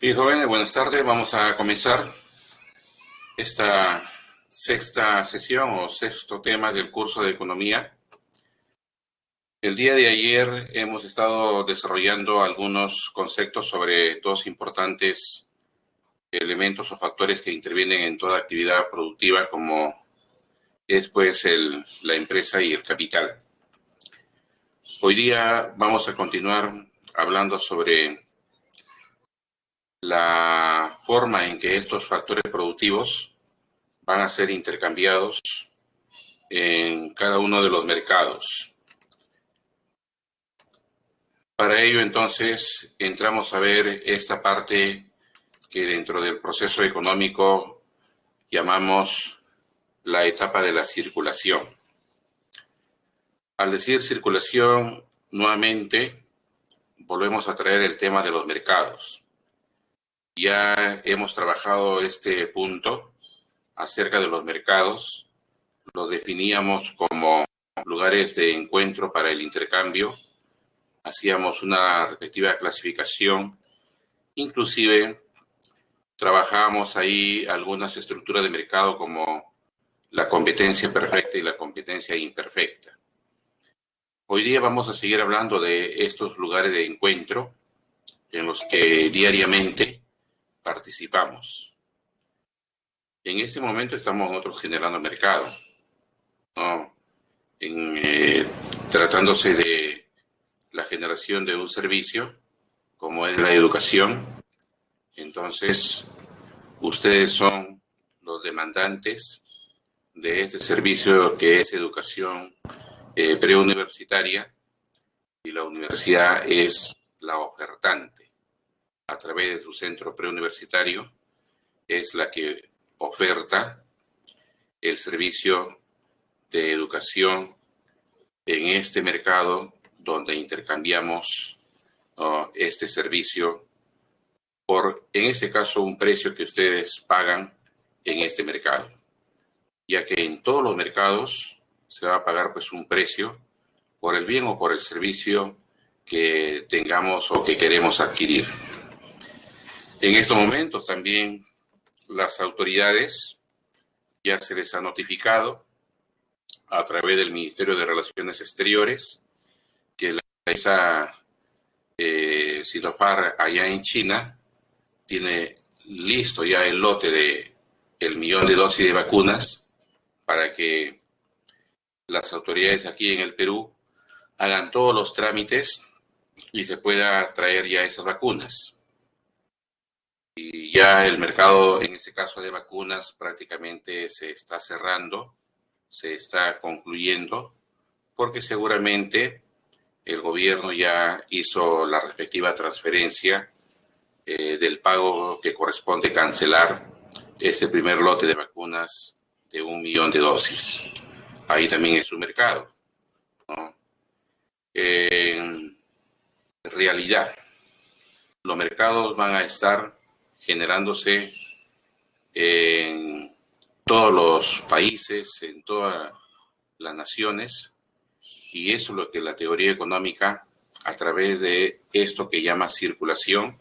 Bien, jóvenes, buenas tardes. Vamos a comenzar esta sexta sesión o sexto tema del curso de economía. El día de ayer hemos estado desarrollando algunos conceptos sobre dos importantes elementos o factores que intervienen en toda actividad productiva, como es pues la empresa y el capital. Hoy día vamos a continuar hablando sobre la forma en que estos factores productivos van a ser intercambiados en cada uno de los mercados. Para ello, entonces, entramos a ver esta parte que dentro del proceso económico llamamos la etapa de la circulación. Al decir circulación, nuevamente volvemos a traer el tema de los mercados. Ya hemos trabajado este punto acerca de los mercados. Los definíamos como lugares de encuentro para el intercambio. Hacíamos una respectiva clasificación. Inclusive trabajábamos ahí algunas estructuras de mercado como la competencia perfecta y la competencia imperfecta. Hoy día vamos a seguir hablando de estos lugares de encuentro en los que diariamente participamos. En ese momento estamos nosotros generando mercado, ¿no? Tratándose de la generación de un servicio, como es la educación. Entonces, ustedes son los demandantes de este servicio que es educación preuniversitaria, y la universidad es la ofertante. A través de su centro preuniversitario es la que oferta el servicio de educación en este mercado donde intercambiamos este servicio por, en este caso, un precio que ustedes pagan en este mercado, ya que en todos los mercados se va a pagar pues un precio por el bien o por el servicio que tengamos o que queremos adquirir. En estos momentos también las autoridades ya se les ha notificado a través del Ministerio de Relaciones Exteriores que la empresa Sinopharm allá en China tiene listo ya el lote de el 1.000.000 de dosis de vacunas para que las autoridades aquí en el Perú hagan todos los trámites y se pueda traer ya esas vacunas. Y ya el mercado, en este caso de vacunas, prácticamente se está cerrando, se está concluyendo, porque seguramente el gobierno ya hizo la respectiva transferencia del pago que corresponde cancelar ese primer lote de vacunas de 1.000.000 de dosis. Ahí también es su mercado, ¿no? En realidad, los mercados van a estar generándose en todos los países, en todas las naciones, y eso es lo que la teoría económica, a través de esto que llama circulación,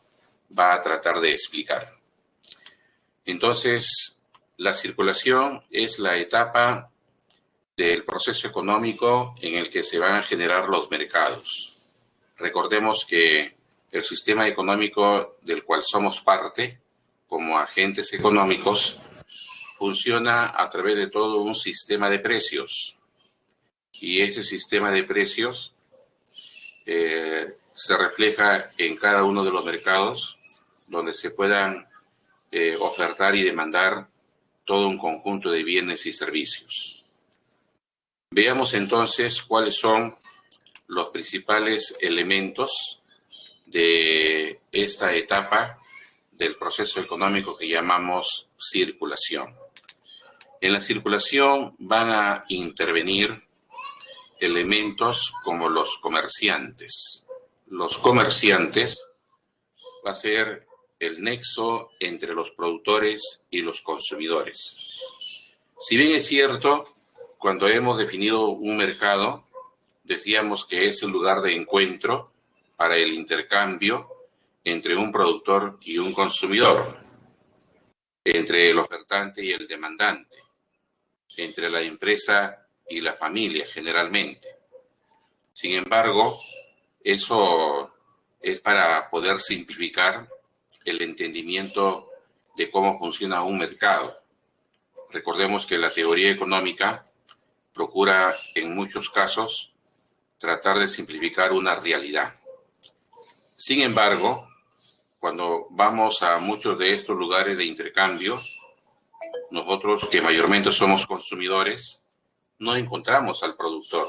va a tratar de explicar. Entonces, la circulación es la etapa del proceso económico en el que se van a generar los mercados. Recordemos que el sistema económico del cual somos parte, como agentes económicos, funciona a través de todo un sistema de precios. Y ese sistema de precios se refleja en cada uno de los mercados donde se puedan ofertar y demandar todo un conjunto de bienes y servicios. Veamos entonces cuáles son los principales elementos de esta etapa del proceso económico que llamamos circulación. En la circulación van a intervenir elementos como los comerciantes. Los comerciantes va a ser el nexo entre los productores y los consumidores. Si bien es cierto, cuando hemos definido un mercado, decíamos que es el lugar de encuentro para el intercambio entre un productor y un consumidor, entre el ofertante y el demandante, entre la empresa y la familia generalmente. Sin embargo, eso es para poder simplificar el entendimiento de cómo funciona un mercado. Recordemos que la teoría económica procura en muchos casos tratar de simplificar una realidad. Sin embargo, cuando vamos a muchos de estos lugares de intercambio, nosotros que mayormente somos consumidores, no encontramos al productor,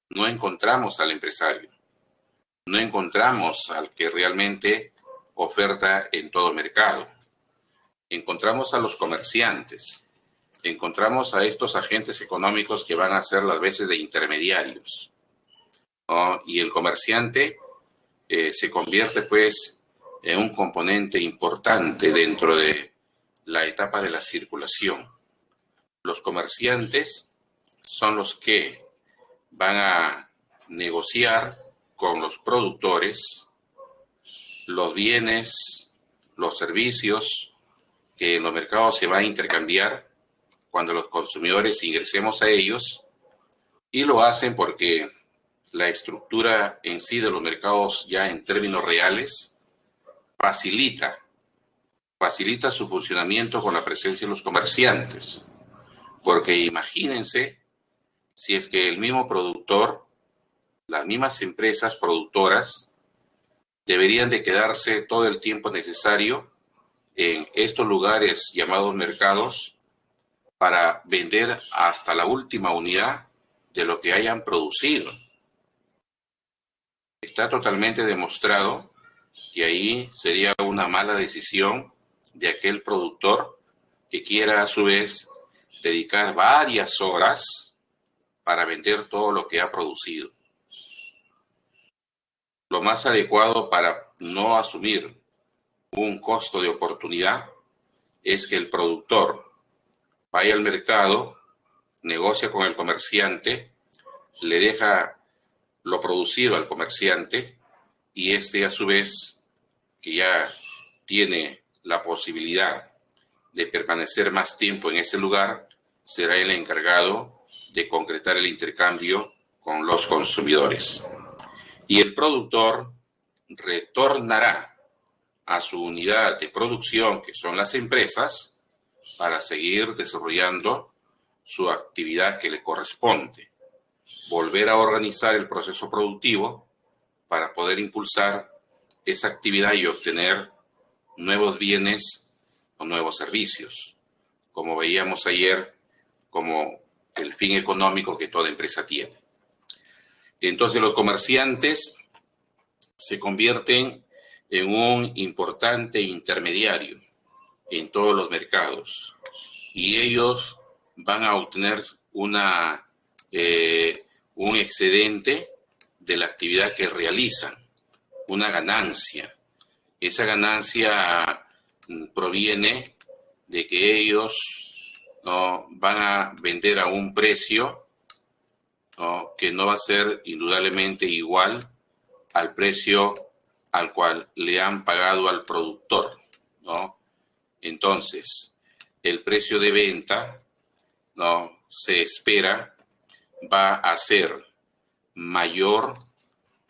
no encontramos al empresario, no encontramos al que realmente oferta en todo mercado. Encontramos a los comerciantes, encontramos a estos agentes económicos que van a ser las veces de intermediarios, ¿no? Y el comerciante se convierte pues en un componente importante dentro de la etapa de la circulación. Los comerciantes son los que van a negociar con los productores los bienes, los servicios que en los mercados se va a intercambiar cuando los consumidores ingresemos a ellos, y lo hacen porque la estructura en sí de los mercados ya en términos reales facilita su funcionamiento con la presencia de los comerciantes. Porque imagínense si es que el mismo productor, las mismas empresas productoras, deberían de quedarse todo el tiempo necesario en estos lugares llamados mercados para vender hasta la última unidad de lo que hayan producido. Está totalmente demostrado que ahí sería una mala decisión de aquel productor que quiera a su vez dedicar varias horas para vender todo lo que ha producido. Lo más adecuado para no asumir un costo de oportunidad es que el productor vaya al mercado, negocia con el comerciante, le deja lo producido al comerciante, y este a su vez, que ya tiene la posibilidad de permanecer más tiempo en ese lugar, será el encargado de concretar el intercambio con los consumidores. Y el productor retornará a su unidad de producción, que son las empresas, para seguir desarrollando su actividad que le corresponde. Volver a organizar el proceso productivo para poder impulsar esa actividad y obtener nuevos bienes o nuevos servicios, como veíamos ayer, como el fin económico que toda empresa tiene. Entonces los comerciantes se convierten en un importante intermediario en todos los mercados, y ellos van a obtener un excedente de la actividad que realizan, una ganancia. Esa ganancia proviene de que ellos, ¿no?, van a vender a un precio, ¿no?, que no va a ser indudablemente igual al precio al cual le han pagado al productor, ¿no? Entonces, el precio de venta, ¿no?, se espera va a ser mayor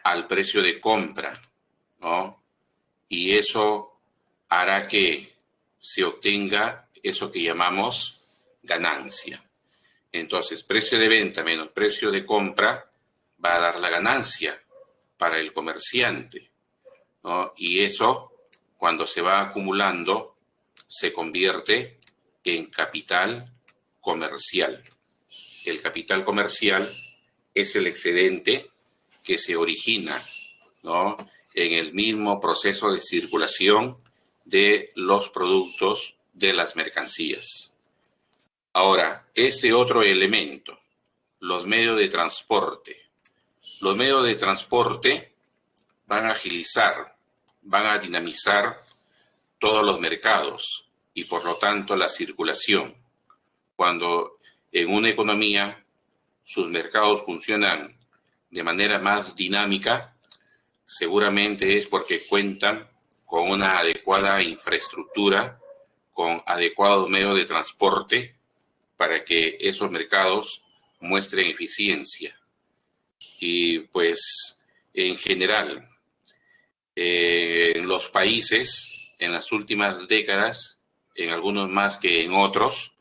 al precio de compra, ¿no? Y eso hará que se obtenga eso que llamamos ganancia. Entonces, precio de venta menos precio de compra va a dar la ganancia para el comerciante, ¿no? Y eso, cuando se va acumulando, se convierte en capital comercial. El capital comercial es el excedente que se origina, ¿no?, en el mismo proceso de circulación de los productos, de las mercancías. Ahora, este otro elemento, los medios de transporte. Los medios de transporte van a agilizar, van a dinamizar todos los mercados y por lo tanto la circulación. Cuando en una economía sus mercados funcionan de manera más dinámica, seguramente es porque cuentan con una adecuada infraestructura, con adecuados medios de transporte para que esos mercados muestren eficiencia. Y pues en general, en los países, en las últimas décadas, en algunos más que en otros,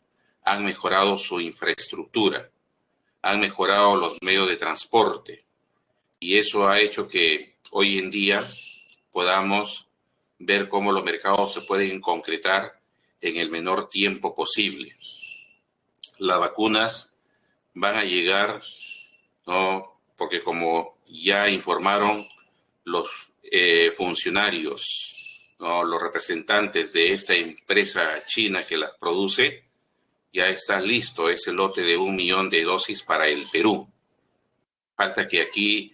han mejorado su infraestructura, han mejorado los medios de transporte, y eso ha hecho que hoy en día podamos ver cómo los mercados se pueden concretar en el menor tiempo posible. Las vacunas van a llegar, ¿no? Porque como ya informaron los funcionarios, ¿no? Los representantes de esta empresa china que las produce, ya está listo ese lote de 1 millón de dosis para el Perú. Falta que aquí,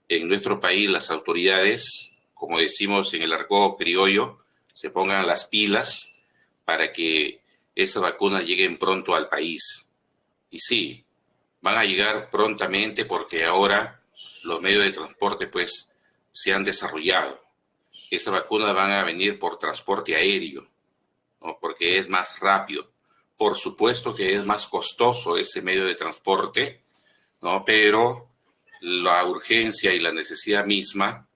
en nuestro país, las autoridades, como decimos en el argot criollo, se pongan las pilas para que esas vacunas lleguen pronto al país. Y sí, van a llegar prontamente porque ahora los medios de transporte pues se han desarrollado. Esas vacunas van a venir por transporte aéreo, ¿no? Porque es más rápido. Por supuesto que es más costoso ese medio de transporte, ¿no? Pero la urgencia y la necesidad misma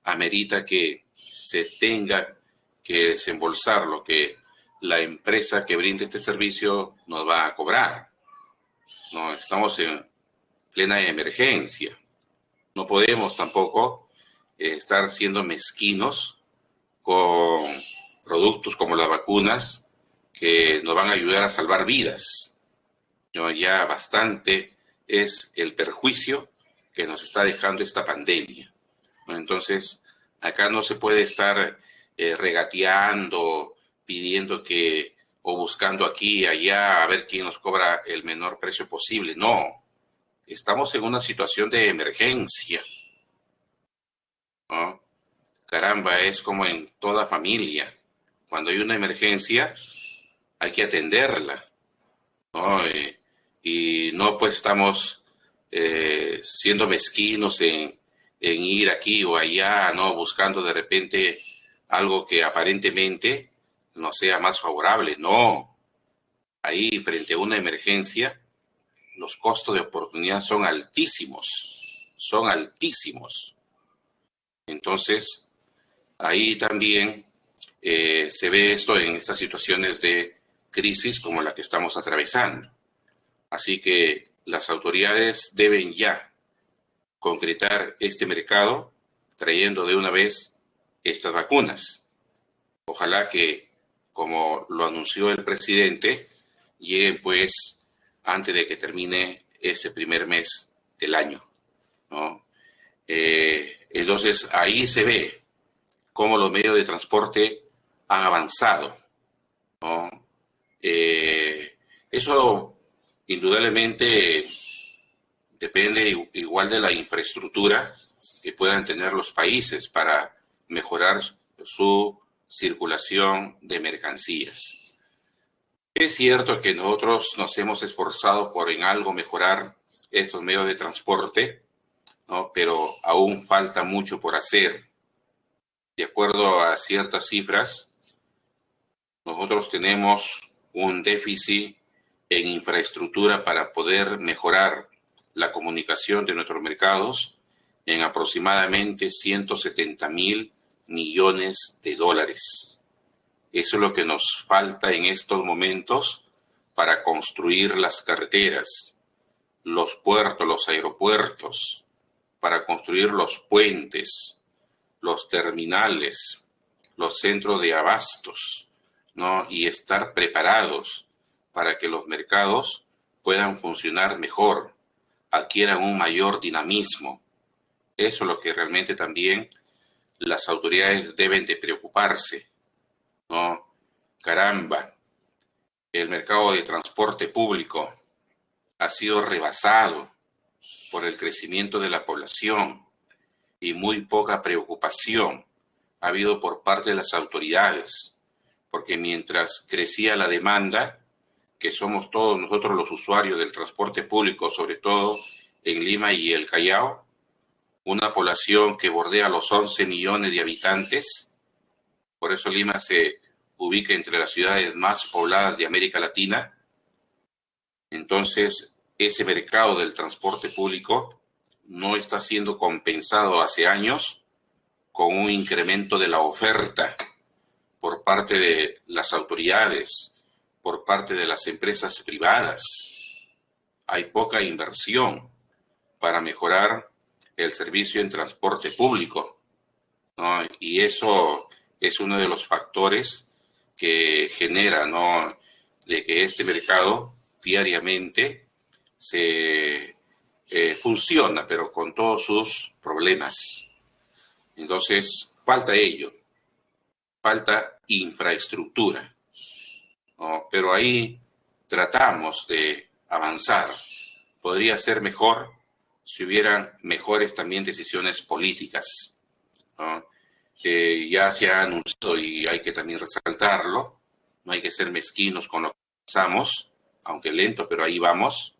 amerita que se tenga que desembolsar lo que la empresa que brinda este servicio nos va a cobrar. No, estamos en plena emergencia. No podemos tampoco estar siendo mezquinos con productos como las vacunas que nos van a ayudar a salvar vidas. ¿No? Ya bastante es el perjuicio que nos está dejando esta pandemia. ¿No? Entonces, acá no se puede estar regateando, pidiendo que, o buscando aquí y allá a ver quién nos cobra el menor precio posible. No, estamos en una situación de emergencia, ¿no? Caramba, es como en toda familia. Cuando hay una emergencia, hay que atenderla, ¿no? Y no pues estamos siendo mezquinos en ir aquí o allá, ¿no? Buscando de repente algo que aparentemente no sea más favorable. No, ahí frente a una emergencia, los costos de oportunidad son altísimos, son altísimos. Entonces, ahí también se ve esto en estas situaciones de crisis como la que estamos atravesando. Así que las autoridades deben ya concretar este mercado trayendo de una vez estas vacunas. Ojalá que, como lo anunció el presidente, lleguen pues antes de que termine este primer mes del año, ¿no? Entonces ahí se ve cómo los medios de transporte han avanzado, ¿no? Eso indudablemente depende igual de la infraestructura que puedan tener los países para mejorar su circulación de mercancías. Es cierto que nosotros nos hemos esforzado por en algo mejorar estos medios de transporte, ¿no? Pero aún falta mucho por hacer. De acuerdo a ciertas cifras, nosotros tenemos un déficit en infraestructura para poder mejorar la comunicación de nuestros mercados en aproximadamente 170.000 millones de dólares. Eso es lo que nos falta en estos momentos para construir las carreteras, los puertos, los aeropuertos, para construir los puentes, los terminales, los centros de abastos, ¿no? Y estar preparados para que los mercados puedan funcionar mejor, adquieran un mayor dinamismo. Eso es lo que realmente también las autoridades deben de preocuparse, ¿no? Caramba, el mercado de transporte público ha sido rebasado por el crecimiento de la población y muy poca preocupación ha habido por parte de las autoridades, porque mientras crecía la demanda, que somos todos nosotros los usuarios del transporte público, sobre todo en Lima y el Callao, una población que bordea los 11 millones de habitantes. Por eso Lima se ubica entre las ciudades más pobladas de América Latina. Entonces, ese mercado del transporte público no está siendo compensado hace años con un incremento de la oferta por parte de las autoridades, por parte de las empresas privadas. Hay poca inversión para mejorar el servicio en transporte público, ¿no? Y eso es uno de los factores que genera, ¿no?, de que este mercado diariamente se funciona, pero con todos sus problemas. Entonces, falta ello, falta infraestructura, ¿no? Pero ahí tratamos de avanzar. Podría ser mejor si hubieran mejores también decisiones políticas, ¿no? Ya se ha anunciado y hay que también resaltarlo, no hay que ser mezquinos con lo que pensamos, aunque lento, pero ahí vamos.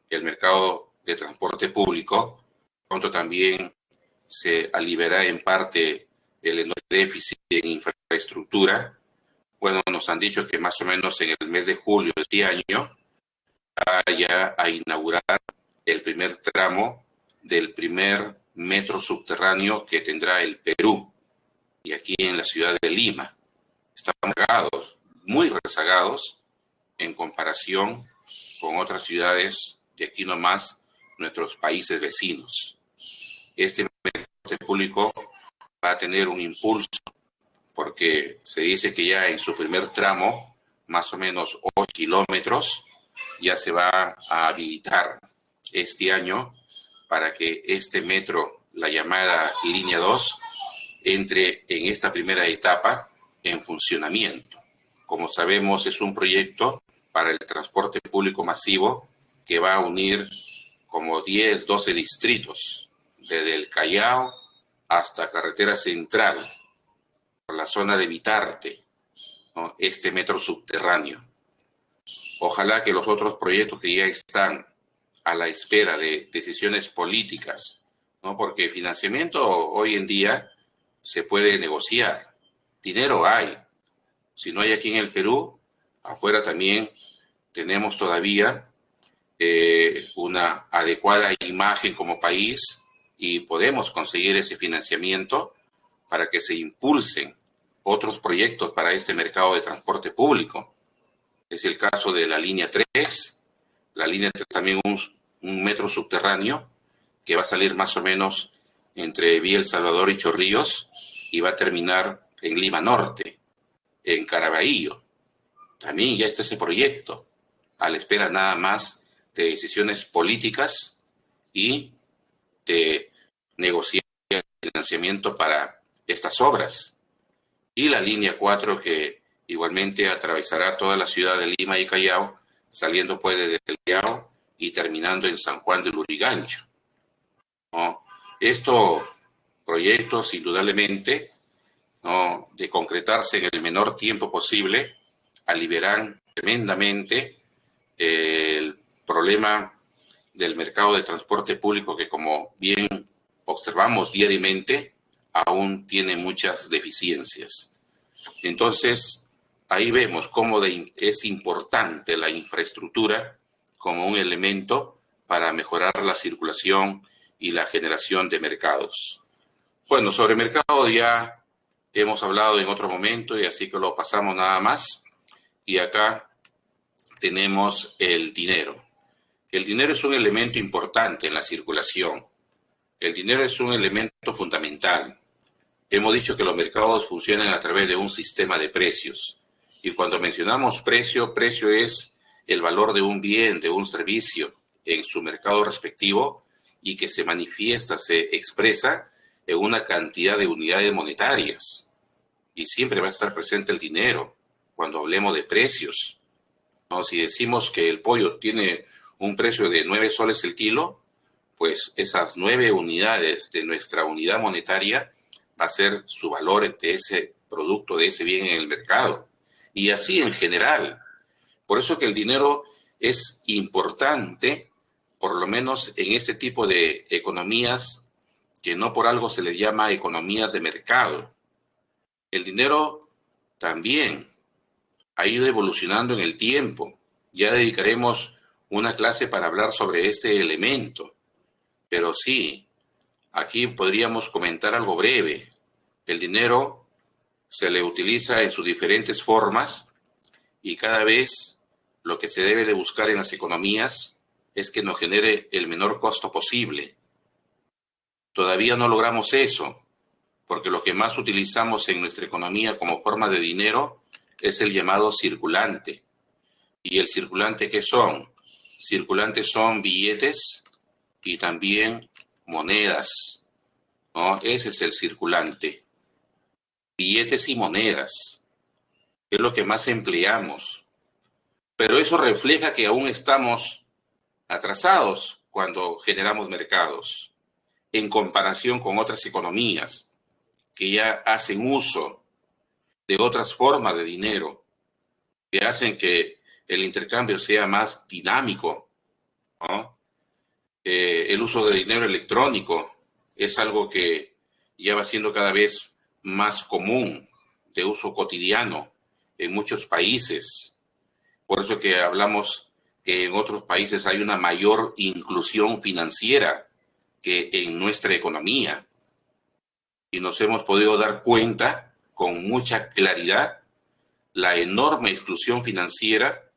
El mercado de transporte público pronto también se aliviará en parte el enorme déficit en infraestructura. Bueno, nos han dicho que más o menos en el mes de julio de este año va ya a inaugurar el primer tramo del primer metro subterráneo que tendrá el Perú, y aquí en la ciudad de Lima. Estamos rezagados, muy rezagados en comparación con otras ciudades de aquí nomás, nuestros países vecinos. Este transporte público va a tener un impulso porque se dice que ya en su primer tramo, más o menos 8 kilómetros, ya se va a habilitar este año para que este metro, la llamada línea 2, entre en esta primera etapa en funcionamiento. Como sabemos, es un proyecto para el transporte público masivo que va a unir como 10, 12 distritos, desde el Callao hasta Carretera Central, por la zona de Vitarte, ¿no?, este metro subterráneo. Ojalá que los otros proyectos que ya están a la espera de decisiones políticas, ¿no?, porque financiamiento hoy en día se puede negociar, dinero hay. Si no hay aquí en el Perú, afuera también tenemos todavía una adecuada imagen como país y podemos conseguir ese financiamiento para que se impulsen otros proyectos para este mercado de transporte público. Es el caso de la línea 3, la línea 3 también un metro subterráneo que va a salir más o menos entre Villa El Salvador y Chorrillos y va a terminar en Lima Norte, en Caraballo. También ya está ese proyecto, a la espera nada más de decisiones políticas y de negociar el financiamiento para estas obras. Y la línea 4 que igualmente atravesará toda la ciudad de Lima y Callao, saliendo pues desde el Callao y terminando en San Juan del Lurigancho, ¿no? Estos proyectos, indudablemente, ¿no?, de concretarse en el menor tiempo posible, aliviarán tremendamente el problema del mercado de transporte público que, como bien observamos diariamente, aún tiene muchas deficiencias. Entonces, ahí vemos cómo es importante la infraestructura como un elemento para mejorar la circulación y la generación de mercados. Bueno, sobre mercado ya hemos hablado en otro momento y así que lo pasamos nada más. Y acá tenemos el dinero. El dinero es un elemento importante en la circulación. El dinero es un elemento fundamental. Hemos dicho que los mercados funcionan a través de un sistema de precios. Y cuando mencionamos precio, precio es el valor de un bien, de un servicio en su mercado respectivo y que se manifiesta, se expresa en una cantidad de unidades monetarias. Y siempre va a estar presente el dinero cuando hablemos de precios, ¿no? Si decimos que el pollo tiene un precio de 9 soles el kilo, pues esas 9 unidades de nuestra unidad monetaria va a ser su valor de ese producto, de ese bien en el mercado. Y así en general. Por eso que el dinero es importante, por lo menos en este tipo de economías que no por algo se le llama economía de mercado. El dinero también ha ido evolucionando en el tiempo. Ya dedicaremos una clase para hablar sobre este elemento. Pero sí, aquí podríamos comentar algo breve. El dinero se le utiliza en sus diferentes formas y cada vez lo que se debe de buscar en las economías es que nos genere el menor costo posible. Todavía no logramos eso, porque lo que más utilizamos en nuestra economía como forma de dinero es el llamado circulante. ¿Y el circulante qué son? Circulantes son billetes y también monedas, ¿no? Ese es el circulante. Billetes y monedas es lo que más empleamos. Pero eso refleja que aún estamos atrasados cuando generamos mercados en comparación con otras economías que ya hacen uso de otras formas de dinero, que hacen que el intercambio sea más dinámico, ¿no? El uso de dinero electrónico es algo que ya va siendo cada vez más común, de uso cotidiano en muchos países. Por eso que hablamos que en otros países hay una mayor inclusión financiera que en nuestra economía. Y nos hemos podido dar cuenta con mucha claridad la enorme exclusión financiera,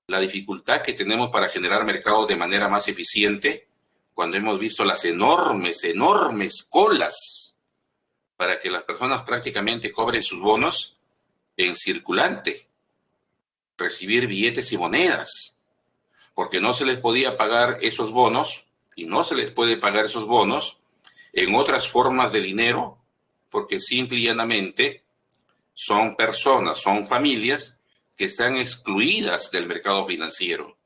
la dificultad que tenemos para generar mercados de manera más eficiente, cuando hemos visto las enormes colas para que las personas prácticamente cobren sus bonos en circulante, recibir billetes y monedas, porque no se les podía pagar esos bonos y no se les puede pagar esos bonos en otras formas de dinero, porque simple y llanamente son personas, son familias que están excluidas del mercado financiero.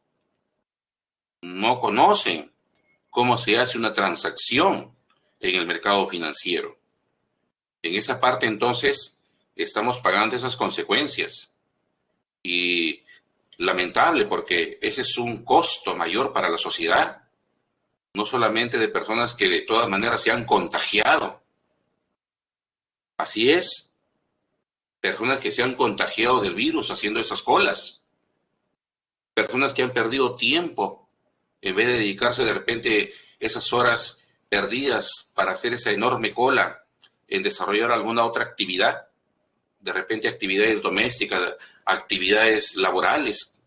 No conocen cómo se hace una transacción en el mercado financiero. En esa parte, entonces, estamos pagando esas consecuencias. Y lamentable, porque ese es un costo mayor para la sociedad, no solamente de personas que de todas maneras se han contagiado. Así es, personas que se han contagiado del virus haciendo esas colas, personas que han perdido tiempo en vez de dedicarse de repente esas horas perdidas para hacer esa enorme cola en desarrollar alguna otra actividad, de repente actividades domésticas, actividades laborales,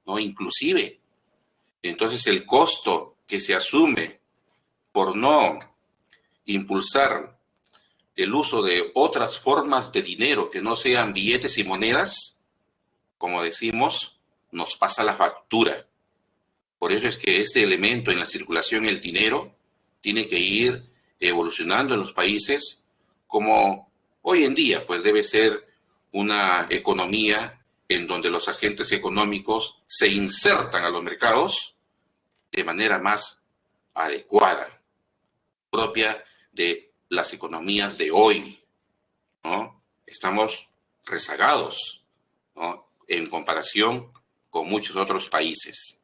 ¿no? Inclusive. Entonces el costo que se asume por no impulsar el uso de otras formas de dinero que no sean billetes y monedas, como decimos, nos pasa la factura. Por eso es que este elemento en la circulación, el dinero, tiene que ir evolucionando en los países como hoy en día, pues debe ser una economía en donde los agentes económicos se insertan a los mercados de manera más adecuada, propia de las economías de hoy, ¿no? Estamos rezagados, ¿no? En comparación con muchos otros países.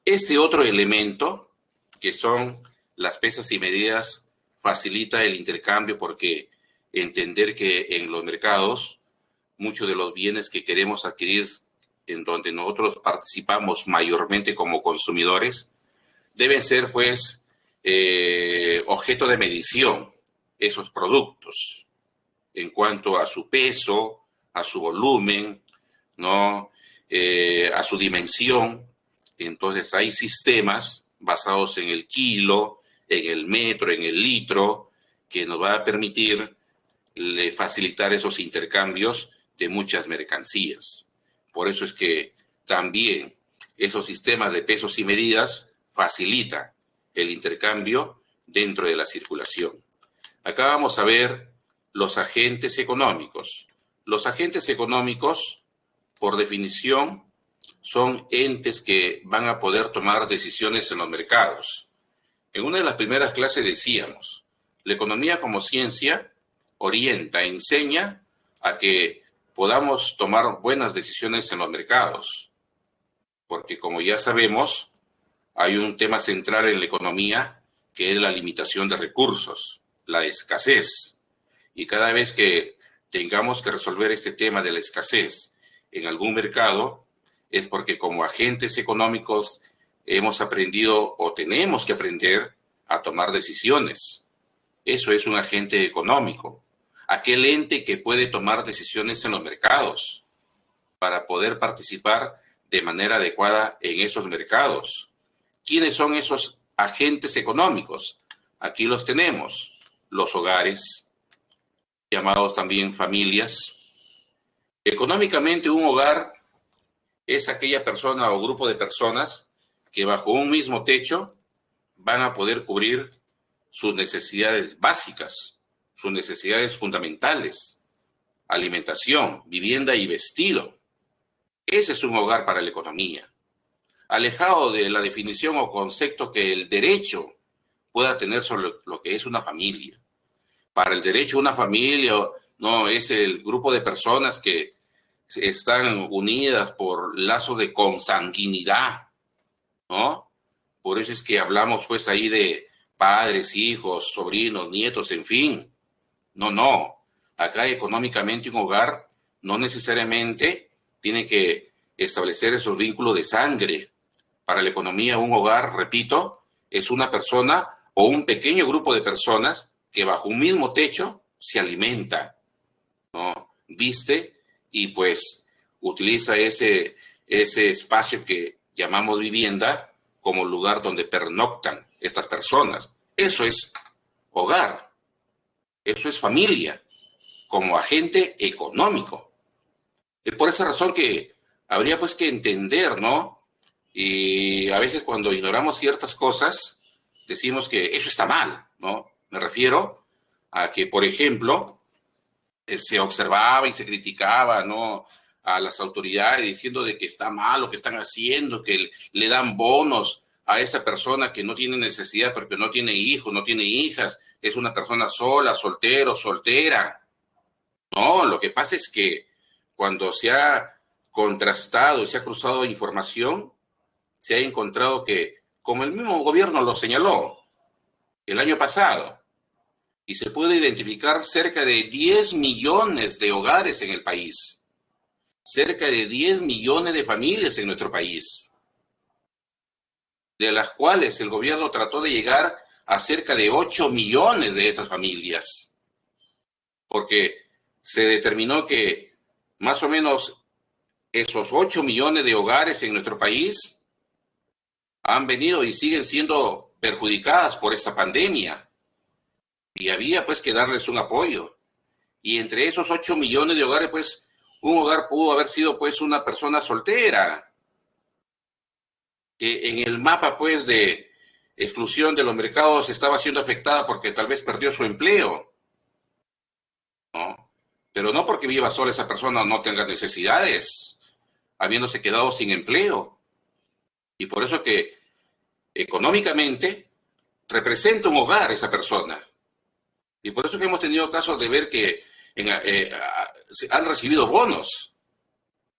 Este otro elemento, que son las pesas y medidas, facilita el intercambio porque entender que en los mercados muchos de los bienes que queremos adquirir, en donde nosotros participamos mayormente como consumidores, deben ser pues objeto de medición esos productos en cuanto a su peso, a su volumen, ¿no? A su dimensión. Entonces hay sistemas basados en el kilo, en el metro, en el litro, que nos va a permitir facilitar esos intercambios de muchas mercancías. Por eso es que también esos sistemas de pesos y medidas facilitan el intercambio dentro de la circulación. Acá vamos a ver los agentes económicos. Los agentes económicos, por definición, son entes que van a poder tomar decisiones en los mercados. En una de las primeras clases decíamos, la economía como ciencia orienta, enseña a que podamos tomar buenas decisiones en los mercados. Porque como ya sabemos, hay un tema central en la economía que es la limitación de recursos, la escasez. Y cada vez que tengamos que resolver este tema de la escasez en algún mercado, es porque como agentes económicos hemos aprendido o tenemos que aprender a tomar decisiones. Eso es un agente económico, aquel ente que puede tomar decisiones en los mercados para poder participar de manera adecuada en esos mercados. ¿Quiénes son esos agentes económicos? Aquí los tenemos, los hogares, llamados también familias. Económicamente, un hogar es aquella persona o grupo de personas que bajo un mismo techo van a poder cubrir sus necesidades básicas, sus necesidades fundamentales, alimentación, vivienda y vestido. Ese es un hogar para la economía, alejado de la definición o concepto que el derecho pueda tener sobre lo que es una familia. Para el derecho, una familia no es el grupo de personas que están unidas por lazos de consanguinidad, ¿no? Por eso es que hablamos pues ahí de padres, hijos, sobrinos, nietos, en fin. No. Acá económicamente un hogar no necesariamente tiene que establecer esos vínculos de sangre. Para la economía un hogar, repito, es una persona o un pequeño grupo de personas que bajo un mismo techo se alimenta, ¿no? Viste y pues utiliza ese espacio que llamamos vivienda como lugar donde pernoctan estas personas. Eso es hogar, eso es familia, como agente económico. Es por esa razón que habría pues que entender, ¿no? Y a veces cuando ignoramos ciertas cosas, decimos que eso está mal, ¿no? Me refiero a que, por ejemplo, se observaba y se criticaba, ¿no?, a las autoridades diciendo de que está mal lo que están haciendo, que le dan bonos a esa persona que no tiene necesidad porque no tiene hijos, no tiene hijas, es una persona sola, soltero, soltera. No, lo que pasa es que cuando se ha contrastado y se ha cruzado información, se ha encontrado que, como el mismo gobierno lo señaló el año pasado, y se puede identificar cerca de 10 millones de hogares en el país, cerca de 10 millones de familias en nuestro país, de las cuales el gobierno trató de llegar a cerca de 8 millones de esas familias, porque se determinó que más o menos esos 8 millones de hogares en nuestro país han venido y siguen siendo perjudicadas por esta pandemia. Y había pues que darles un apoyo. Y entre esos 8 millones de hogares, pues, un hogar pudo haber sido pues una persona soltera, que en el mapa pues de exclusión de los mercados estaba siendo afectada porque tal vez perdió su empleo, ¿no? Pero no porque viva sola esa persona o no tenga necesidades, habiéndose quedado sin empleo. Y por eso que económicamente representa un hogar esa persona. Y por eso que hemos tenido casos de ver que han recibido bonos,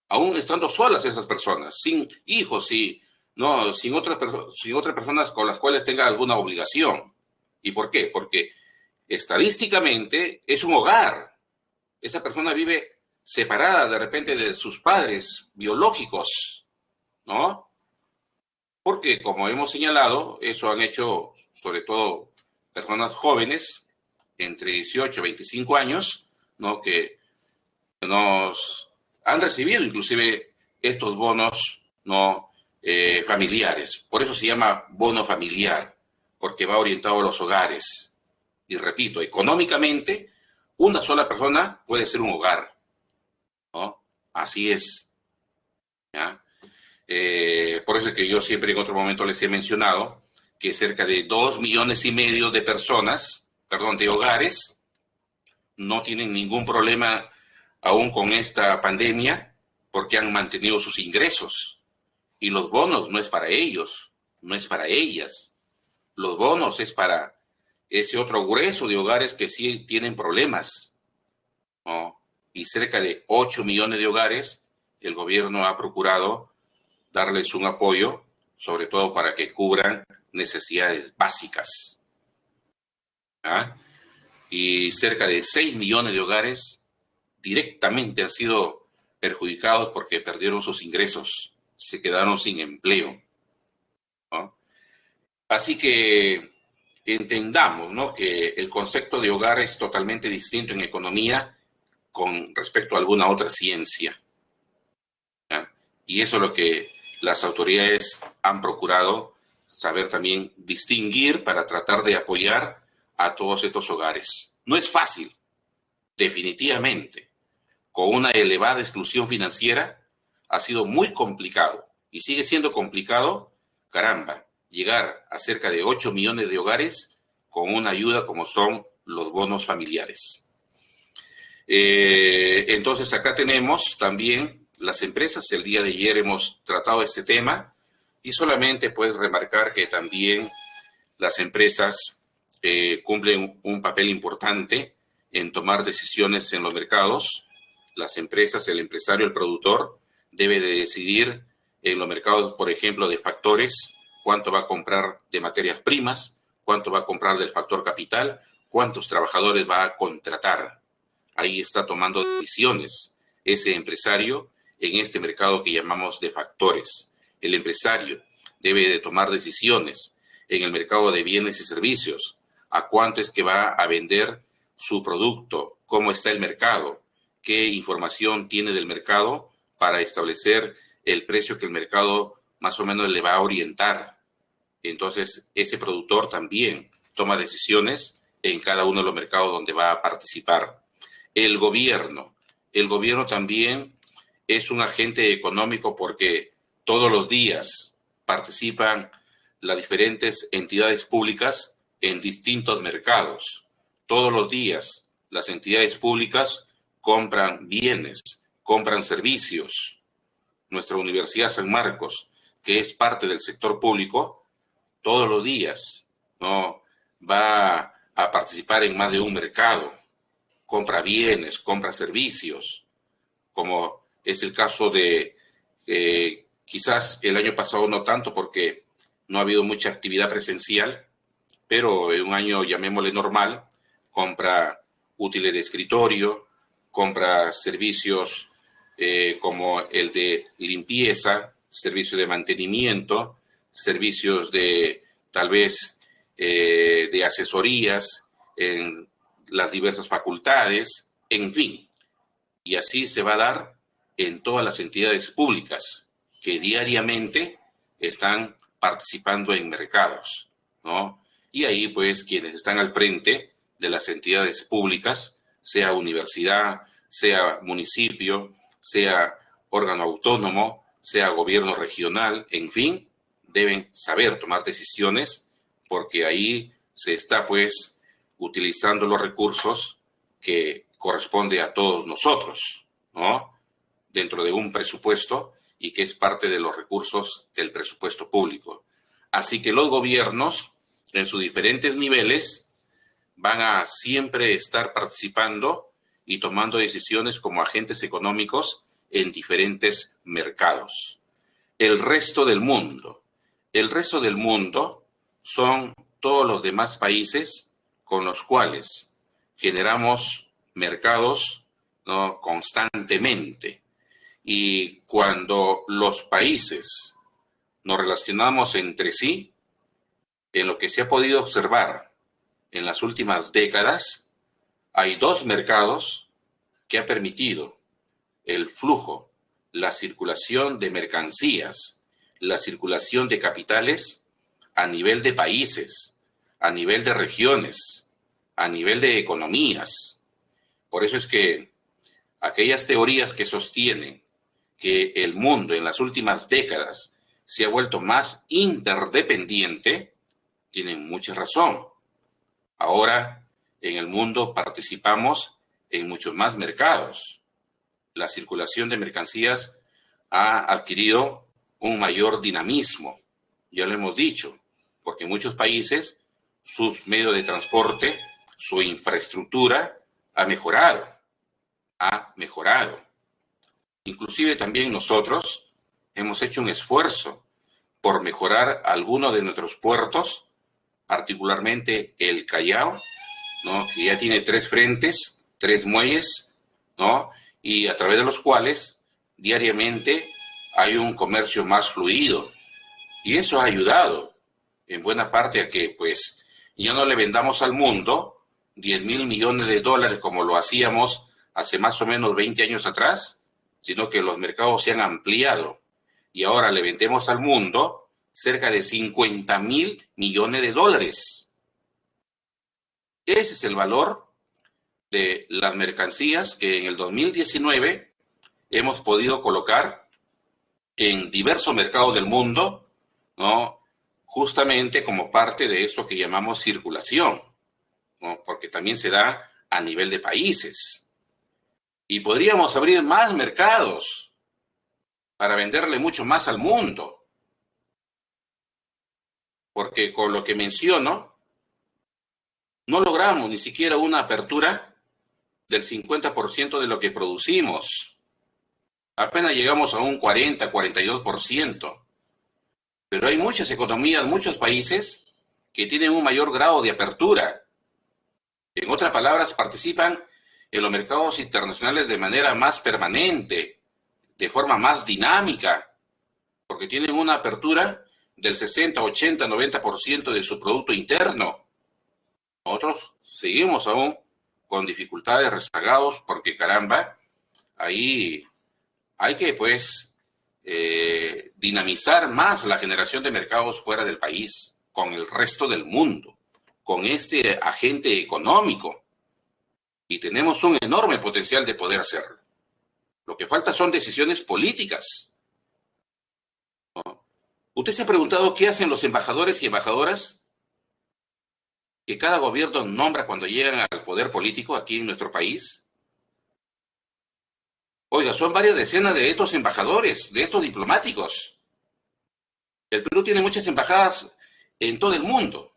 aún estando solas esas personas, sin hijos, no, sin otras personas con las cuales tenga alguna obligación. ¿Y por qué? Porque estadísticamente es un hogar. Esa persona vive separada de repente de sus padres biológicos, ¿no? Porque, como hemos señalado, eso han hecho sobre todo personas jóvenes, entre 18 y 25 años, ¿no?, que nos han recibido inclusive estos bonos, ¿no?, familiares. Por eso se llama bono familiar, porque va orientado a los hogares. Y repito, económicamente, una sola persona puede ser un hogar, ¿no? Así es, ¿ya? Por eso es que yo siempre en otro momento les he mencionado que cerca de 2,5 millones de personas, de hogares, no tienen ningún problema aún con esta pandemia porque han mantenido sus ingresos. Y los bonos no es para ellos, no es para ellas. Los bonos es para ese otro grueso de hogares que sí tienen problemas, ¿no? Y cerca de 8 millones de hogares, el gobierno ha procurado darles un apoyo, sobre todo para que cubran necesidades básicas. ¿ah? Y cerca de 6 millones de hogares directamente han sido perjudicados porque perdieron sus ingresos, se quedaron sin empleo, ¿no? Así que entendamos, ¿no?, que el concepto de hogar es totalmente distinto en economía con respecto a alguna otra ciencia, ¿ya? Y eso es lo que las autoridades han procurado saber también distinguir para tratar de apoyar a todos estos hogares. No es fácil, definitivamente. Con una elevada exclusión financiera ha sido muy complicado y sigue siendo complicado, caramba, llegar a cerca de 8 millones de hogares con una ayuda como son los bonos familiares. Entonces acá tenemos también las empresas. El día de ayer hemos tratado este tema y solamente puedes remarcar que también las empresas cumplen un papel importante en tomar decisiones en los mercados. Las empresas, el empresario, el productor, debe de decidir en los mercados, por ejemplo, de factores, cuánto va a comprar de materias primas, cuánto va a comprar del factor capital, cuántos trabajadores va a contratar. Ahí está tomando decisiones ese empresario en este mercado que llamamos de factores. El empresario debe de tomar decisiones en el mercado de bienes y servicios. ¿A cuánto es que va a vender su producto? ¿Cómo está el mercado? ¿Qué información tiene del mercado para establecer el precio que el mercado más o menos le va a orientar? Entonces, ese productor también toma decisiones en cada uno de los mercados donde va a participar. El gobierno también es un agente económico porque todos los días participan las diferentes entidades públicas en distintos mercados. Todos los días las entidades públicas compran bienes, compran servicios. Nuestra Universidad San Marcos, que es parte del sector público, todos los días, ¿no?, va a participar en más de un mercado. Compra bienes, compra servicios, como es el caso de, quizás el año pasado no tanto porque no ha habido mucha actividad presencial, pero en un año, llamémosle normal, compra útiles de escritorio, compra servicios como el de limpieza, servicios de mantenimiento, servicios de tal vez de asesorías en las diversas facultades, en fin. Y así se va a dar en todas las entidades públicas que diariamente están participando en mercados, ¿no? Y ahí, pues, quienes están al frente de las entidades públicas, sea universidad, sea municipio, sea órgano autónomo, sea gobierno regional, en fin, deben saber tomar decisiones porque ahí se está, pues, utilizando los recursos que corresponde a todos nosotros, ¿no?, dentro de un presupuesto y que es parte de los recursos del presupuesto público. Así que los gobiernos, en sus diferentes niveles, van a siempre estar participando y tomando decisiones como agentes económicos en diferentes mercados. El resto del mundo son todos los demás países con los cuales generamos mercados, ¿no?, constantemente. Y cuando los países nos relacionamos entre sí, en lo que se ha podido observar en las últimas décadas, hay dos mercados que han permitido el flujo, la circulación de mercancías, la circulación de capitales a nivel de países, a nivel de regiones, a nivel de economías. Por eso es que aquellas teorías que sostienen que el mundo en las últimas décadas se ha vuelto más interdependiente, tienen mucha razón. Ahora, en el mundo participamos en muchos más mercados. La circulación de mercancías ha adquirido un mayor dinamismo, ya lo hemos dicho, porque en muchos países sus medios de transporte, su infraestructura ha mejorado. Inclusive también nosotros hemos hecho un esfuerzo por mejorar algunos de nuestros puertos, particularmente el Callao ¿no? Que ya tiene 3 frentes, 3 muelles, ¿no? Y a través de los cuales diariamente hay un comercio más fluido. Y eso ha ayudado en buena parte a que, pues, ya no le vendamos al mundo 10.000 millones de dólares como lo hacíamos hace más o menos 20 años atrás, sino que los mercados se han ampliado. Y ahora le vendemos al mundo cerca de 50.000 millones de dólares. Ese es el valor de las mercancías que en el 2019 hemos podido colocar en diversos mercados del mundo, ¿no? Justamente como parte de esto que llamamos circulación, ¿no? Porque también se da a nivel de países. Y podríamos abrir más mercados para venderle mucho más al mundo. Porque con lo que menciono, no logramos ni siquiera una apertura del 50% de lo que producimos. Apenas llegamos a un 40, 42%. Pero hay muchas economías, muchos países que tienen un mayor grado de apertura. En otras palabras, participan en los mercados internacionales de manera más permanente, de forma más dinámica, porque tienen una apertura del 60, 80, 90% de su producto interno. Nosotros seguimos aún con dificultades, rezagados, porque caramba, ahí hay que pues dinamizar más la generación de mercados fuera del país, con el resto del mundo, con este agente económico. Y tenemos un enorme potencial de poder hacerlo. Lo que falta son decisiones políticas, ¿no? ¿Usted se ha preguntado qué hacen los embajadores y embajadoras que cada gobierno nombra cuando llegan al poder político aquí en nuestro país? Oiga, son varias decenas de estos embajadores, de estos diplomáticos. El Perú tiene muchas embajadas en todo el mundo.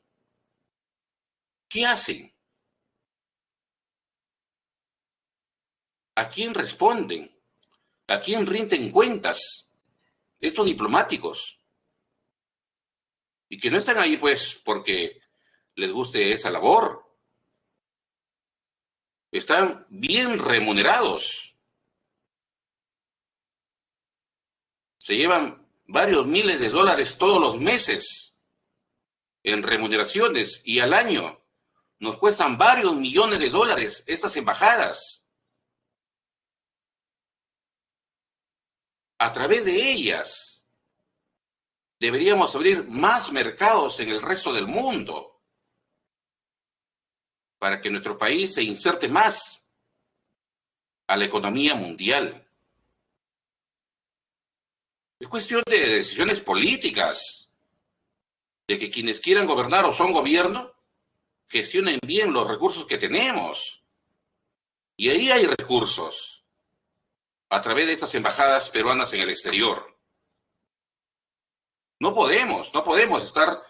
¿Qué hacen? ¿A quién responden? ¿A quién rinden cuentas estos diplomáticos? Y que no están ahí pues porque les guste esa labor. Están bien remunerados. Se llevan varios miles de dólares todos los meses en remuneraciones y al año nos cuestan varios millones de dólares estas embajadas. A través de ellas deberíamos abrir más mercados en el resto del mundo para que nuestro país se inserte más a la economía mundial. Es cuestión de decisiones políticas, de que quienes quieran gobernar o son gobierno, gestionen bien los recursos que tenemos. Y ahí hay recursos, a través de estas embajadas peruanas en el exterior. No podemos estar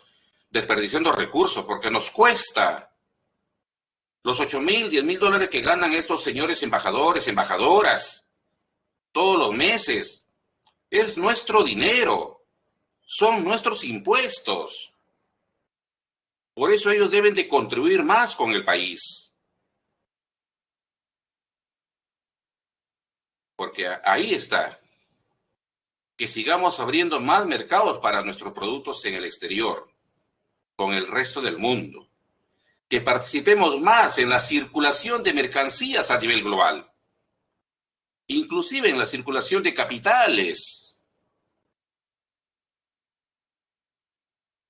desperdiciando recursos porque nos cuesta. Los 8.000, 10.000 dólares que ganan estos señores embajadores, embajadoras, todos los meses, es nuestro dinero, son nuestros impuestos. Por eso ellos deben de contribuir más con el país. Porque ahí está, que sigamos abriendo más mercados para nuestros productos en el exterior, con el resto del mundo. Que participemos más en la circulación de mercancías a nivel global, inclusive en la circulación de capitales.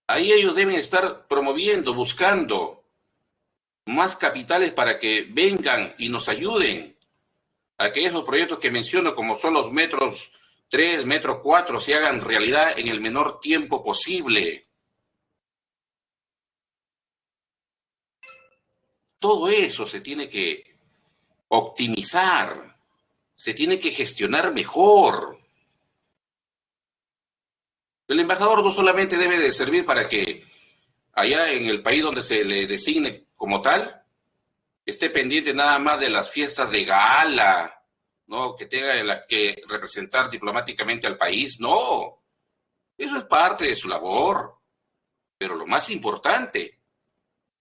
Ahí ellos deben estar promoviendo, buscando más capitales para que vengan y nos ayuden a que esos proyectos que menciono, como son los metros 3, metro 4, se hagan realidad en el menor tiempo posible. Todo eso se tiene que optimizar, se tiene que gestionar mejor. El embajador no solamente debe de servir para que allá en el país donde se le designe como tal, esté pendiente nada más de las fiestas de gala, ¿no? Que tenga que representar diplomáticamente al país. No, eso es parte de su labor. Pero lo más importante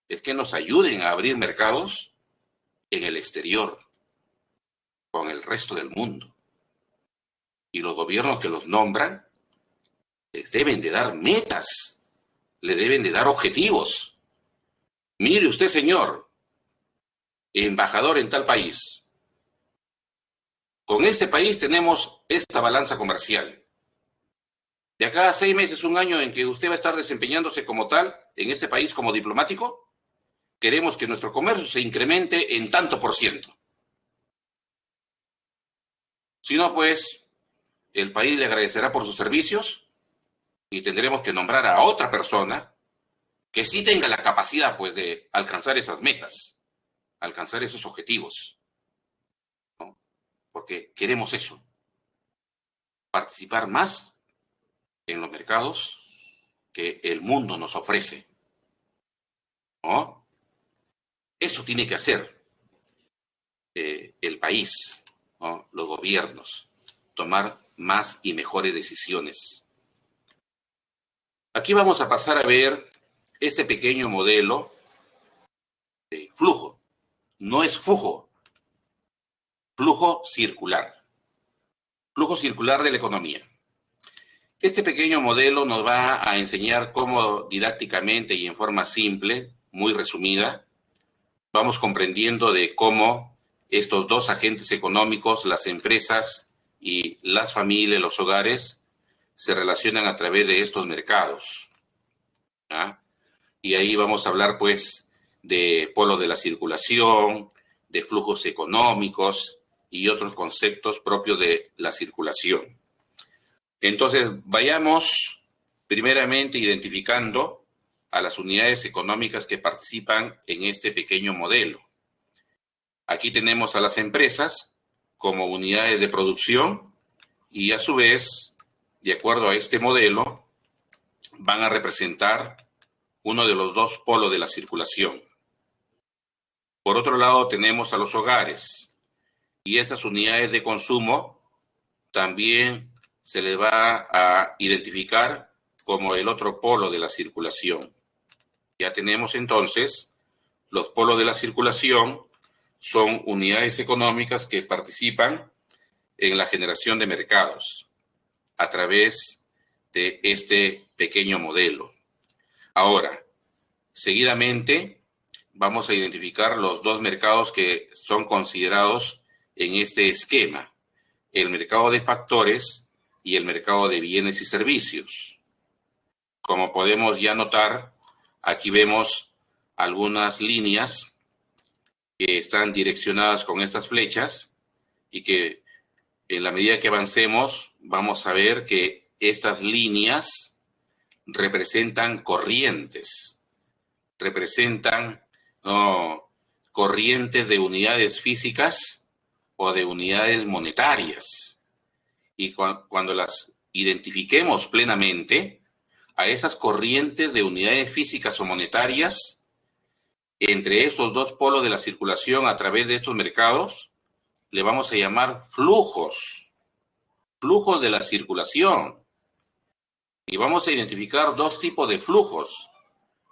es que nos ayuden a abrir mercados en el exterior, con el resto del mundo. Y los gobiernos que los nombran les deben de dar metas, le deben de dar objetivos. Mire usted, señor, embajador en tal país, con este país tenemos esta balanza comercial. De acá a 6 meses, un año en que usted va a estar desempeñándose como tal en este país como diplomático, queremos que nuestro comercio se incremente en tanto por ciento. Si no, pues, el país le agradecerá por sus servicios y tendremos que nombrar a otra persona que sí tenga la capacidad, pues, de alcanzar esas metas, alcanzar esos objetivos, ¿no? Porque queremos eso, participar más en los mercados que el mundo nos ofrece, ¿no? Eso tiene que hacer el país, ¿no? Los gobiernos, tomar más y mejores decisiones. Aquí vamos a pasar a ver este pequeño modelo de flujo. No es flujo, flujo circular de la economía. Este pequeño modelo nos va a enseñar cómo didácticamente y en forma simple, muy resumida, vamos comprendiendo de cómo estos dos agentes económicos, las empresas y las familias, los hogares, se relacionan a través de estos mercados, ¿ah? Y ahí vamos a hablar, pues, de polos de la circulación, de flujos económicos y otros conceptos propios de la circulación. Entonces, vayamos primeramente identificando a las unidades económicas que participan en este pequeño modelo. Aquí tenemos a las empresas como unidades de producción y a su vez, de acuerdo a este modelo, van a representar uno de los dos polos de la circulación. Por otro lado, tenemos a los hogares y estas unidades de consumo también se les va a identificar como el otro polo de la circulación. Ya tenemos entonces los polos de la circulación, son unidades económicas que participan en la generación de mercados a través de este pequeño modelo. Ahora, seguidamente vamos a identificar los dos mercados que son considerados en este esquema: el mercado de factores y el mercado de bienes y servicios. Como podemos ya notar, aquí vemos algunas líneas que están direccionadas con estas flechas y que en la medida que avancemos vamos a ver que estas líneas representan corrientes, representan corrientes de unidades físicas o de unidades monetarias. Y cuando las identifiquemos plenamente, a esas corrientes de unidades físicas o monetarias, entre estos dos polos de la circulación a través de estos mercados, le vamos a llamar flujos, flujos de la circulación. Y vamos a identificar dos tipos de flujos: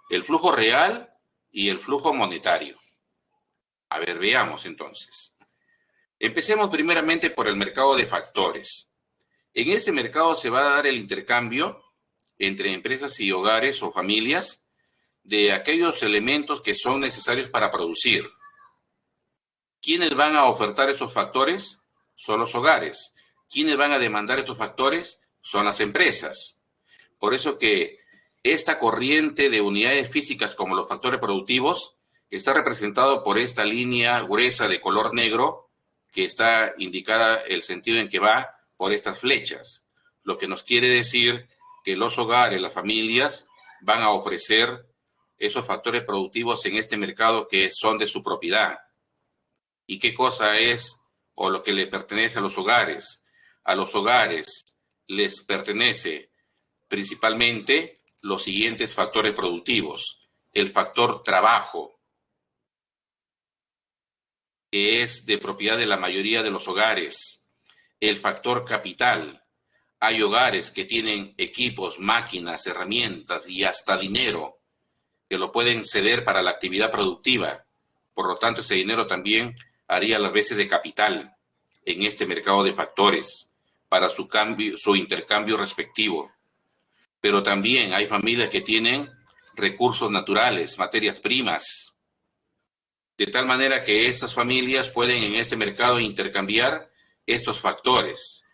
el flujo real y el flujo monetario. A ver, veamos entonces. Empecemos primeramente por el mercado de factores. En ese mercado se va a dar el intercambio entre empresas y hogares o familias de aquellos elementos que son necesarios para producir. ¿Quiénes van a ofertar esos factores? Son los hogares. ¿Quiénes van a demandar estos factores? Son las empresas. Por eso que esta corriente de unidades físicas como los factores productivos está representado por esta línea gruesa de color negro que está indicada el sentido en que va por estas flechas, lo que nos quiere decir que los hogares, las familias, van a ofrecer esos factores productivos en este mercado que son de su propiedad. ¿Y qué cosa es o lo que le pertenece a los hogares? A los hogares les pertenece principalmente los siguientes factores productivos: el factor trabajo, que es de propiedad de la mayoría de los hogares; el factor capital. Hay hogares que tienen equipos, máquinas, herramientas y hasta dinero que lo pueden ceder para la actividad productiva. Por lo tanto, ese dinero también haría las veces de capital en este mercado de factores para su intercambio respectivo. Pero también hay familias que tienen recursos naturales, materias primas, de tal manera que estas familias pueden en este mercado intercambiar estos factores.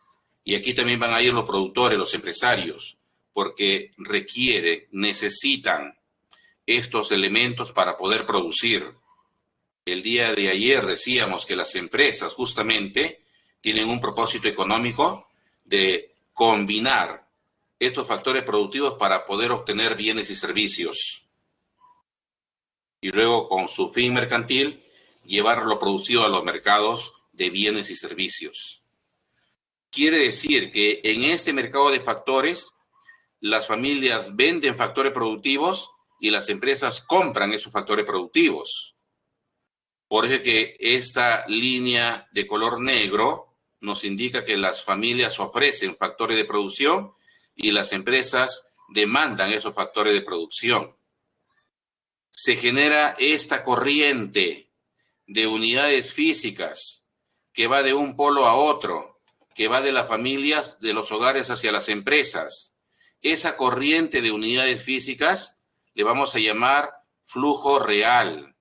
Y aquí también van a ir los productores, los empresarios, porque necesitan estos elementos para poder producir. El día de ayer decíamos que las empresas justamente tienen un propósito económico de combinar estos factores productivos para poder obtener bienes y servicios. Y luego, con su fin mercantil, llevar lo producido a los mercados de bienes y servicios. Quiere decir que en este mercado de factores, las familias venden factores productivos y las empresas compran esos factores productivos. Por eso que esta línea de color negro nos indica que las familias ofrecen factores de producción y las empresas demandan esos factores de producción. Se genera esta corriente de unidades físicas que va de un polo a otro, que va de las familias, de los hogares hacia las empresas. Esa corriente de unidades físicas le vamos a llamar flujo real.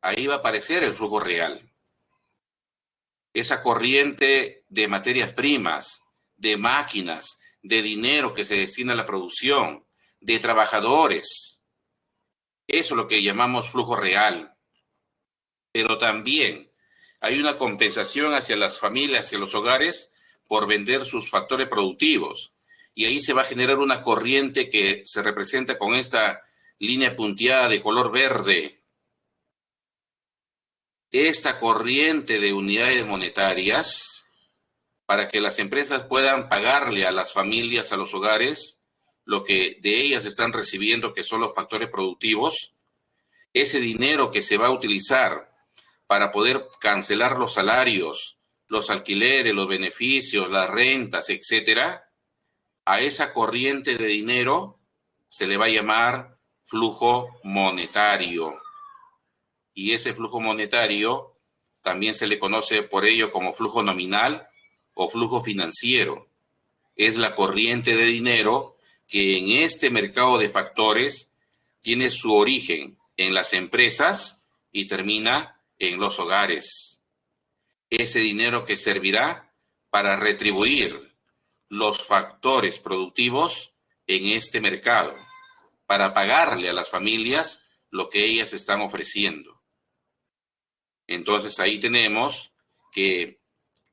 Ahí va a aparecer el flujo real. Esa corriente de materias primas, de máquinas, de dinero que se destina a la producción, de trabajadores. Eso es lo que llamamos flujo real. Pero también hay una compensación hacia las familias, hacia los hogares, por vender sus factores productivos. Y ahí se va a generar una corriente que se representa con esta línea punteada de color verde. Esta corriente de unidades monetarias, para que las empresas puedan pagarle a las familias, a los hogares, lo que de ellas están recibiendo, que son los factores productivos, ese dinero que se va a utilizar para poder cancelar los salarios, los alquileres, los beneficios, las rentas, etcétera, a esa corriente de dinero se le va a llamar flujo monetario. Y ese flujo monetario también se le conoce por ello como flujo nominal o flujo financiero. Es la corriente de dinero que en este mercado de factores tiene su origen en las empresas y termina en los hogares. Ese dinero que servirá para retribuir los factores productivos en este mercado, para pagarle a las familias lo que ellas están ofreciendo. Entonces ahí tenemos que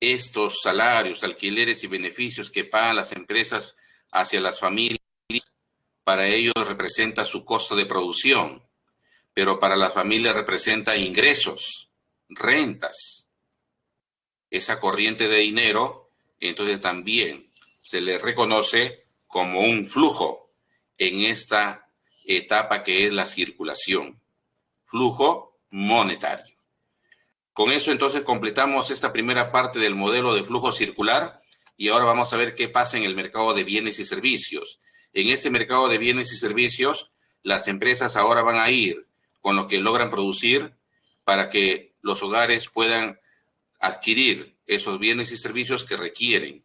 estos salarios, alquileres y beneficios que pagan las empresas hacia las familias, para ellos representa su costo de producción, pero para las familias representa ingresos, rentas. Esa corriente de dinero, entonces también se le reconoce como un flujo en esta etapa que es la circulación, flujo monetario. Con eso entonces completamos esta primera parte del modelo de flujo circular y ahora vamos a ver qué pasa en el mercado de bienes y servicios. En este mercado de bienes y servicios, las empresas ahora van a ir con lo que logran producir para que los hogares puedan adquirir esos bienes y servicios que requieren.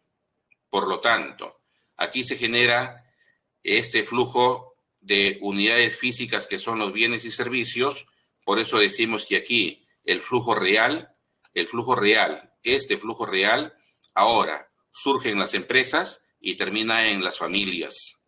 Por lo tanto, aquí se genera este flujo de unidades físicas que son los bienes y servicios. Por eso decimos que aquí este flujo real ahora surge en las empresas y termina en las familias.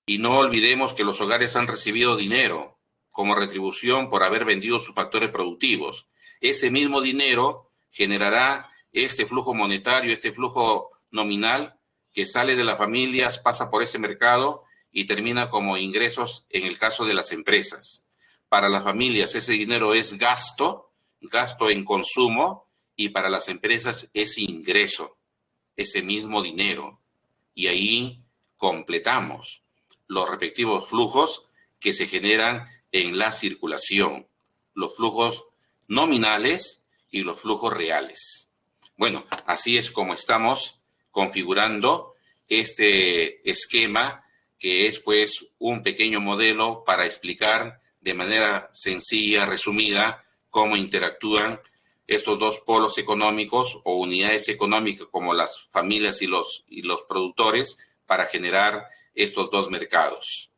Y no olvidemos que los hogares han recibido dinero como retribución por haber vendido sus factores productivos. Ese mismo dinero generará este flujo monetario, este flujo nominal que sale de las familias, pasa por ese mercado y termina como ingresos en el caso de las empresas. Para las familias ese dinero es gasto en consumo, y para las empresas es ingreso, ese mismo dinero. Y ahí completamos los respectivos flujos que se generan en la circulación, los flujos nominales y los flujos reales. Bueno, así es como estamos configurando este esquema que es pues un pequeño modelo para explicar de manera sencilla, resumida, cómo interactúan estos dos polos económicos o unidades económicas como las familias y los productores para generar estos dos mercados.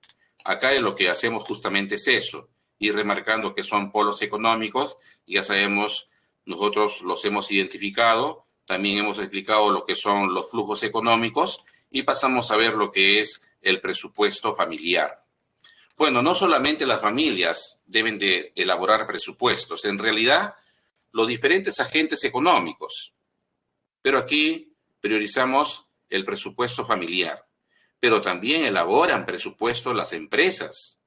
Acá lo que hacemos justamente es eso, ir remarcando que son polos económicos, ya sabemos, nosotros los hemos identificado, también hemos explicado lo que son los flujos económicos y pasamos a ver lo que es el presupuesto familiar. Bueno, no solamente las familias deben de elaborar presupuestos, en realidad los diferentes agentes económicos, pero aquí priorizamos el presupuesto familiar, pero también elaboran presupuestos las empresas.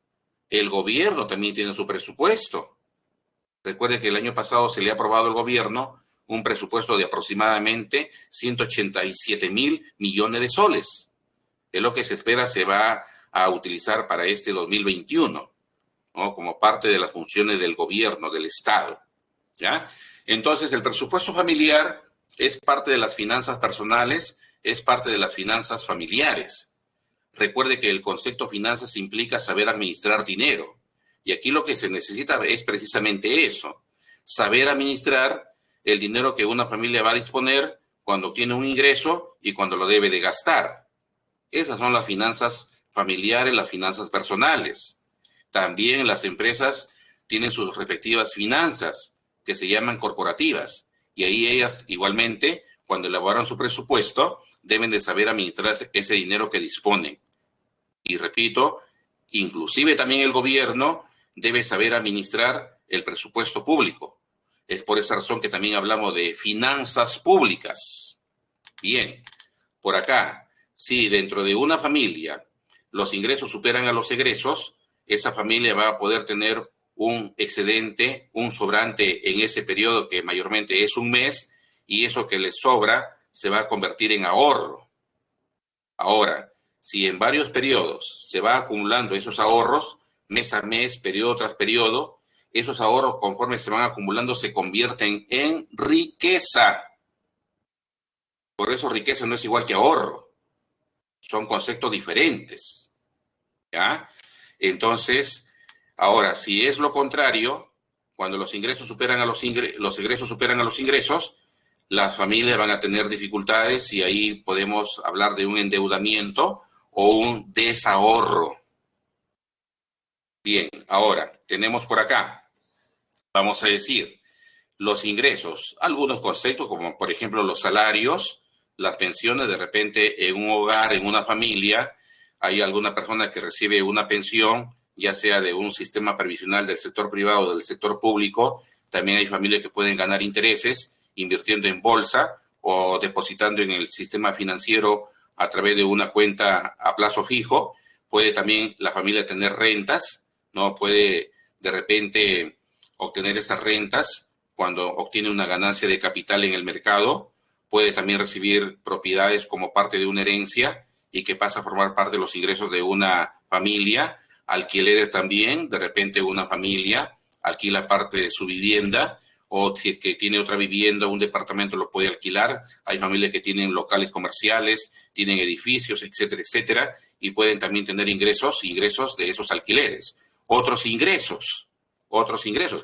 El gobierno también tiene su presupuesto. Recuerde que el año pasado se le ha aprobado al gobierno un presupuesto de aproximadamente 187.000 millones de soles. Es lo que se espera se va a utilizar para este 2021, ¿no? Como parte de las funciones del gobierno, del Estado, ¿ya? Entonces, el presupuesto familiar es parte de las finanzas personales, es parte de las finanzas familiares. Recuerde que el concepto finanzas implica saber administrar dinero. Y aquí lo que se necesita es precisamente eso, saber administrar el dinero que una familia va a disponer cuando obtiene un ingreso y cuando lo debe de gastar. Esas son las finanzas familiares, las finanzas personales. También las empresas tienen sus respectivas finanzas, que se llaman corporativas. Y ahí ellas igualmente, cuando elaboran su presupuesto, deben de saber administrar ese dinero que disponen. Y repito, inclusive también el gobierno debe saber administrar el presupuesto público. Es por esa razón que también hablamos de finanzas públicas. Bien, por acá, si dentro de una familia los ingresos superan a los egresos, esa familia va a poder tener un excedente, un sobrante en ese periodo que mayormente es un mes, y eso que les sobra se va a convertir en ahorro. Ahora, si en varios periodos se va acumulando esos ahorros, mes a mes, periodo tras periodo, esos ahorros conforme se van acumulando se convierten en riqueza. Por eso riqueza no es igual que ahorro. Son conceptos diferentes, ¿ya? Entonces, ahora, si es lo contrario, cuando los ingresos superan a los egresos superan a los ingresos, las familias van a tener dificultades y ahí podemos hablar de un endeudamiento o un desahorro. Bien, ahora, tenemos por acá, vamos a decir, los ingresos, algunos conceptos como por ejemplo los salarios, las pensiones. De repente en un hogar, en una familia, hay alguna persona que recibe una pensión, ya sea de un sistema previsional del sector privado o del sector público. También hay familias que pueden ganar intereses invirtiendo en bolsa o depositando en el sistema financiero a través de una cuenta a plazo fijo. Puede también la familia tener rentas, ¿no? Puede de repente obtener esas rentas cuando obtiene una ganancia de capital en el mercado. Puede también recibir propiedades como parte de una herencia y que pasa a formar parte de los ingresos de una familia. Alquileres también, de repente una familia alquila parte de su vivienda, o si es que tiene otra vivienda, un departamento lo puede alquilar. Hay familias que tienen locales comerciales, tienen edificios, etcétera, etcétera, y pueden también tener ingresos de esos alquileres. Otros ingresos,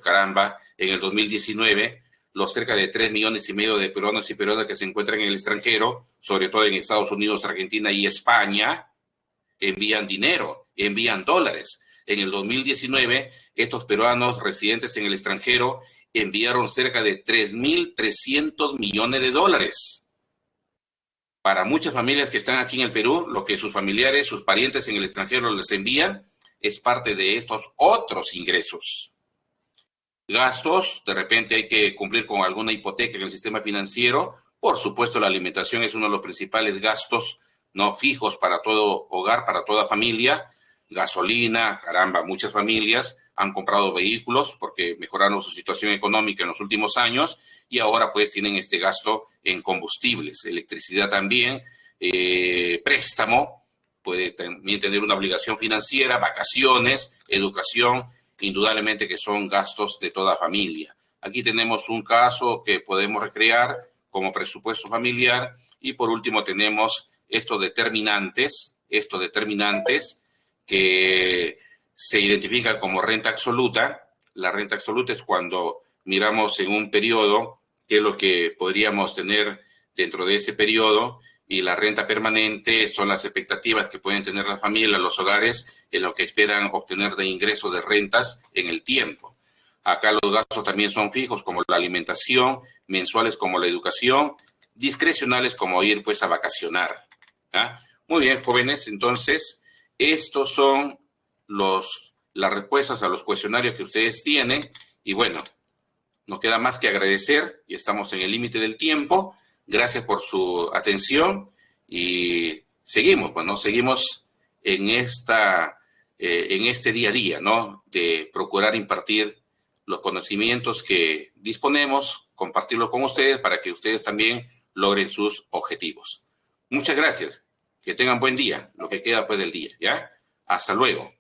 caramba, en el 2019, los cerca de 3,5 millones de peruanos y peruanas que se encuentran en el extranjero, sobre todo en Estados Unidos, Argentina y España, envían dinero, envían dólares. En el 2019, estos peruanos residentes en el extranjero enviaron cerca de 3.300 millones de dólares. Para muchas familias que están aquí en el Perú, lo que sus familiares, sus parientes en el extranjero les envían es parte de estos otros ingresos. Gastos, de repente hay que cumplir con alguna hipoteca en el sistema financiero. Por supuesto, la alimentación es uno de los principales gastos no fijos para todo hogar, para toda familia. Gasolina, caramba, muchas familias han comprado vehículos porque mejoraron su situación económica en los últimos años y ahora pues tienen este gasto en combustibles, electricidad también, préstamo, puede también tener una obligación financiera, vacaciones, educación, indudablemente que son gastos de toda familia. Aquí tenemos un caso que podemos recrear como presupuesto familiar y por último tenemos estos determinantes estos determinantes que se identifican como renta absoluta. La renta absoluta es cuando miramos en un periodo qué es lo que podríamos tener dentro de ese periodo, y la renta permanente son las expectativas que pueden tener las familias, los hogares, en lo que esperan obtener de ingresos de rentas en el tiempo. Acá los gastos también son fijos, como la alimentación, mensuales como la educación, discrecionales como ir pues a vacacionar. ¿Ah? Muy bien, jóvenes, entonces estos son las respuestas a los cuestionarios que ustedes tienen, y bueno, no queda más que agradecer, y estamos en el límite del tiempo. Gracias por su atención y seguimos, bueno, seguimos en este día a día, ¿no? De procurar impartir los conocimientos que disponemos, compartirlos con ustedes para que ustedes también logren sus objetivos. Muchas gracias. Que tengan buen día, lo que queda pues del día, ¿ya? Hasta luego.